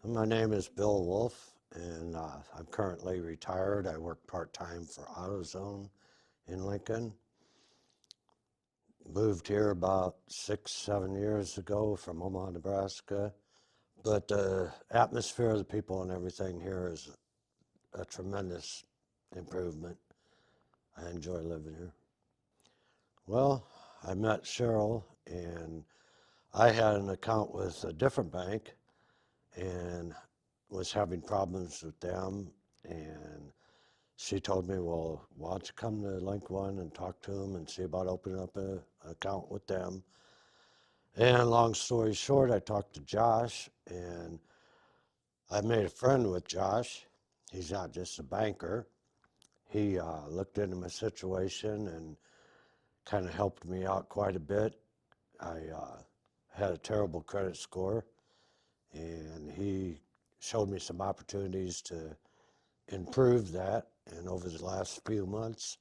My name is Bill Wulff, and I'm currently retired. I work part-time for AutoZone in Lincoln. Moved here about 6, 7 years ago from Omaha, Nebraska. But the atmosphere of the people and everything here is a tremendous improvement. I enjoy living here. Well, I met Cheryl, and I had an account with a different bank and was having problems with them. And she told me, well, why don't you come to Link One and talk to them and see about opening up an account with them. And long story short, I talked to Josh, and I made a friend with Josh. He's not just a banker. He looked into my situation and kind of helped me out quite a bit. I had a terrible credit score, and he showed me some opportunities to improve that. And over the last few months,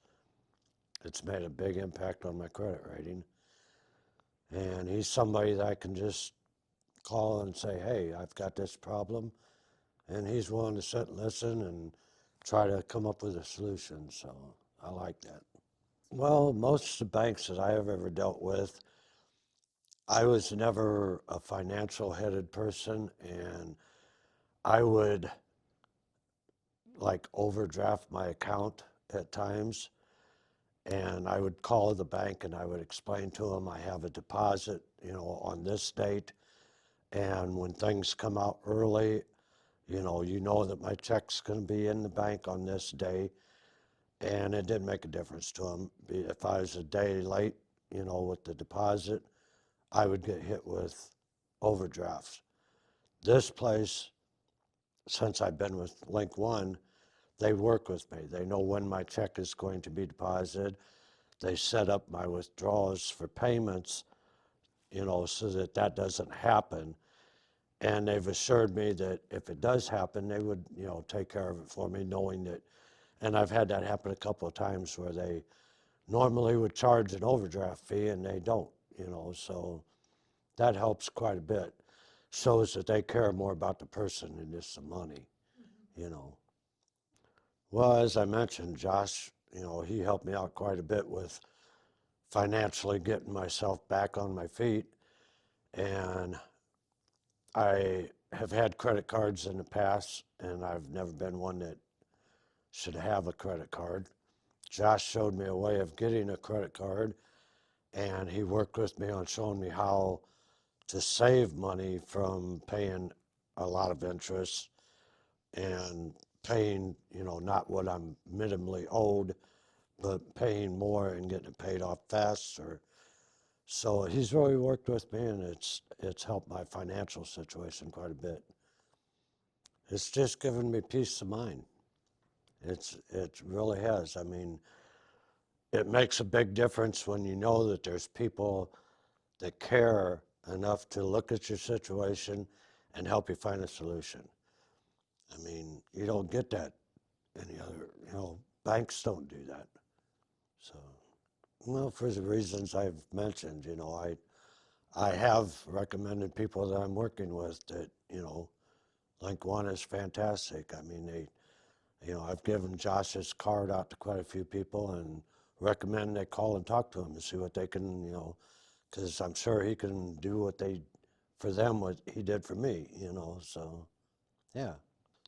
it's made a big impact on my credit rating. And he's somebody that I can just call and say, hey, I've got this problem. And he's willing to sit and listen and try to come up with a solution. So I like that. Well, most of the banks that I have ever dealt with, I was never a financial headed person, and I would like overdraft my account at times. And I would call the bank and I would explain to them I have a deposit, on this date. And when things come out early, you know that my check's going to be in the bank on this day. And it didn't make a difference to them. If I was a day late, with the deposit, I would get hit with overdrafts. This place, since I've been with Link One, they work with me. They know when my check is going to be deposited. They set up my withdrawals for payments, so that that doesn't happen. And they've assured me that if it does happen, they would, take care of it for me, knowing that. And I've had that happen a couple of times where they normally would charge an overdraft fee and they don't, so that helps quite a bit. Shows that they care more about the person than just the money, you know. Well, as I mentioned, Josh, he helped me out quite a bit with financially getting myself back on my feet. And I have had credit cards in the past, and I've never been one that should have a credit card. Josh showed me a way of getting a credit card, and he worked with me on showing me how to save money from paying a lot of interest and paying, not what I'm minimally owed, but paying more and getting it paid off faster. So he's really worked with me, and it's helped my financial situation quite a bit. It's just given me peace of mind. It really has. I mean, it makes a big difference when you know that there's people that care enough to look at your situation and help you find a solution. I mean, you don't get that any other, banks don't do that. So, well, for the reasons I've mentioned, I have recommended people that I'm working with that, Link One is fantastic. I mean, I've given Josh's card out to quite a few people and recommend they call and talk to him and see what they can, because I'm sure he can do for them, what he did for me, so yeah.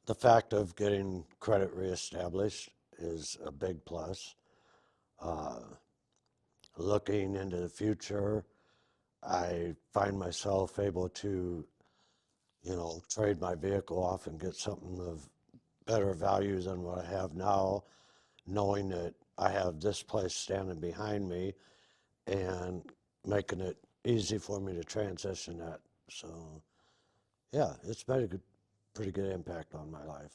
The fact of getting credit reestablished is a big plus. Uh, Looking into the future, I find myself able to, trade my vehicle off and get something of better value than what I have now, knowing that I have this place standing behind me and making it easy for me to transition that. So, yeah, it's made a pretty good impact on my life.